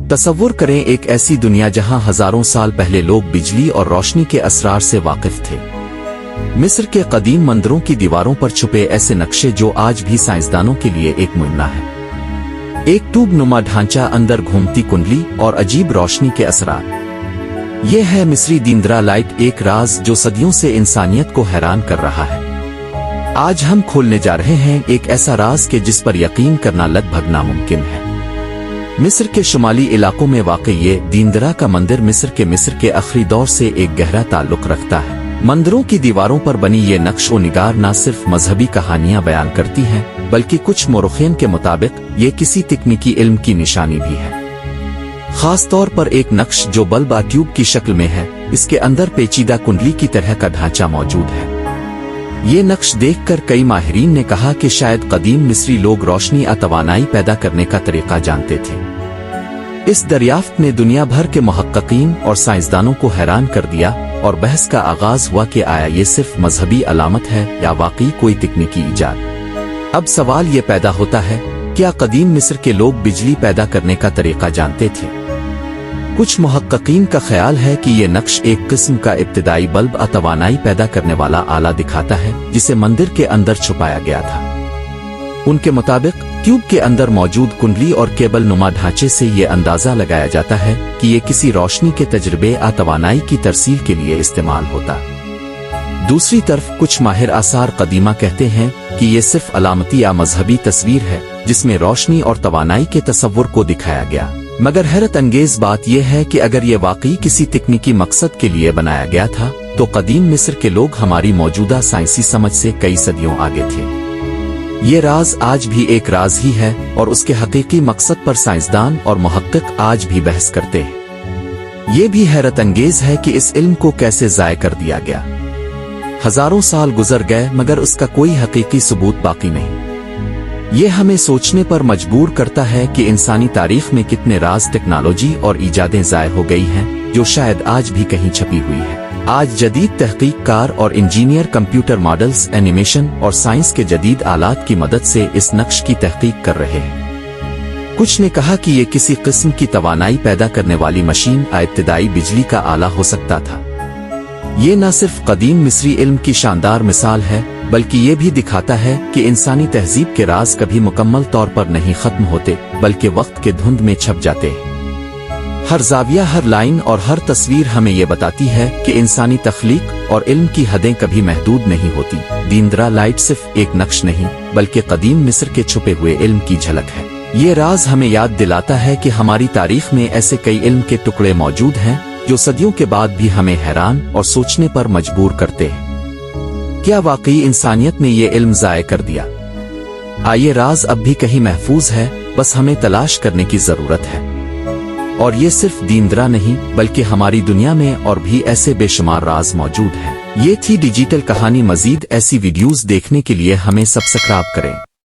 تصور کریں ایک ایسی دنیا جہاں ہزاروں سال پہلے لوگ بجلی اور روشنی کے اسرار سے واقف تھے۔ مصر کے قدیم مندروں کی دیواروں پر چھپے ایسے نقشے جو آج بھی سائنسدانوں کے لیے ایک معجزہ ہے۔ ایک ٹوب نما ڈھانچہ، اندر گھومتی کنڈلی اور عجیب روشنی کے اسرار۔ یہ ہے مصری دیندرا لائٹ، ایک راز جو صدیوں سے انسانیت کو حیران کر رہا ہے۔ آج ہم کھولنے جا رہے ہیں ایک ایسا راز کہ جس پر یقین کرنا لگ بھگ ناممکن ہے۔ مصر کے شمالی علاقوں میں واقع یہ دیندرا کا مندر مصر کے آخری دور سے ایک گہرا تعلق رکھتا ہے۔ مندروں کی دیواروں پر بنی یہ نقش و نگار نہ صرف مذہبی کہانیاں بیان کرتی ہیں بلکہ کچھ مورخین کے مطابق یہ کسی تکنیکی علم کی نشانی بھی ہے۔ خاص طور پر ایک نقش جو بلب ٹیوب کی شکل میں ہے، اس کے اندر پیچیدہ کنڈلی کی طرح کا ڈھانچہ موجود ہے۔ یہ نقش دیکھ کر کئی ماہرین نے کہا کہ شاید قدیم مصری لوگ روشنی توانائی پیدا کرنے کا طریقہ جانتے تھے۔ اس دریافت نے دنیا بھر کے محققین اور سائنسدانوں کو حیران کر دیا اور بحث کا آغاز ہوا کہ آیا یہ صرف مذہبی علامت ہے یا واقعی کوئی تکنیکی ایجاد۔ اب سوال یہ پیدا ہوتا ہے، کیا قدیم مصر کے لوگ بجلی پیدا کرنے کا طریقہ جانتے تھے؟ کچھ محققین کا خیال ہے کہ یہ نقش ایک قسم کا ابتدائی بلب توانائی پیدا کرنے والا آلہ دکھاتا ہے جسے مندر کے اندر چھپایا گیا تھا۔ ان کے مطابق ٹیوب کے اندر موجود کنڈلی اور کیبل نما ڈھانچے سے یہ اندازہ لگایا جاتا ہے کہ یہ کسی روشنی کے تجربے توانائی کی ترسیل کے لیے استعمال ہوتا۔ دوسری طرف کچھ ماہر آثار قدیمہ کہتے ہیں کہ یہ صرف علامتی یا مذہبی تصویر ہے جس میں روشنی اور توانائی کے تصور کو دکھایا گیا۔ مگر حیرت انگیز بات یہ ہے کہ اگر یہ واقعی کسی تکنیکی مقصد کے لیے بنایا گیا تھا تو قدیم مصر کے لوگ ہماری موجودہ سائنسی سمجھ سے کئی صدیوں آگے تھے۔ یہ راز آج بھی ایک راز ہی ہے اور اس کے حقیقی مقصد پر سائنسدان اور محقق آج بھی بحث کرتے ہیں۔ یہ بھی حیرت انگیز ہے کہ اس علم کو کیسے ضائع کر دیا گیا۔ ہزاروں سال گزر گئے مگر اس کا کوئی حقیقی ثبوت باقی نہیں۔ یہ ہمیں سوچنے پر مجبور کرتا ہے کہ انسانی تاریخ میں کتنے راز، ٹیکنالوجی اور ایجادیں ضائع ہو گئی ہیں جو شاید آج بھی کہیں چھپی ہوئی ہے۔ آج جدید تحقیق کار اور انجینئر کمپیوٹر ماڈلز، اینیمیشن اور سائنس کے جدید آلات کی مدد سے اس نقش کی تحقیق کر رہے ہیں۔ کچھ نے کہا کہ یہ کسی قسم کی توانائی پیدا کرنے والی مشین، ابتدائی بجلی کا آلہ ہو سکتا تھا۔ یہ نہ صرف قدیم مصری علم کی شاندار مثال ہے بلکہ یہ بھی دکھاتا ہے کہ انسانی تہذیب کے راز کبھی مکمل طور پر نہیں ختم ہوتے بلکہ وقت کے دھند میں چھپ جاتے ہیں۔ ہر زاویہ، ہر لائن اور ہر تصویر ہمیں یہ بتاتی ہے کہ انسانی تخلیق اور علم کی حدیں کبھی محدود نہیں ہوتی۔ دیندرا لائٹ صرف ایک نقش نہیں بلکہ قدیم مصر کے چھپے ہوئے علم کی جھلک ہے۔ یہ راز ہمیں یاد دلاتا ہے کہ ہماری تاریخ میں ایسے کئی علم کے ٹکڑے موجود ہیں جو صدیوں کے بعد بھی ہمیں حیران اور سوچنے پر مجبور کرتے ہیں۔ کیا واقعی انسانیت نے یہ علم ضائع کر دیا؟ یہ راز اب بھی کہیں محفوظ ہے، بس ہمیں تلاش کرنے کی ضرورت ہے۔ اور یہ صرف دیندرا نہیں بلکہ ہماری دنیا میں اور بھی ایسے بے شمار راز موجود ہیں۔ یہ تھی ڈیجیٹل کہانی۔ مزید ایسی ویڈیوز دیکھنے کے لیے ہمیں سبسکرائب کریں۔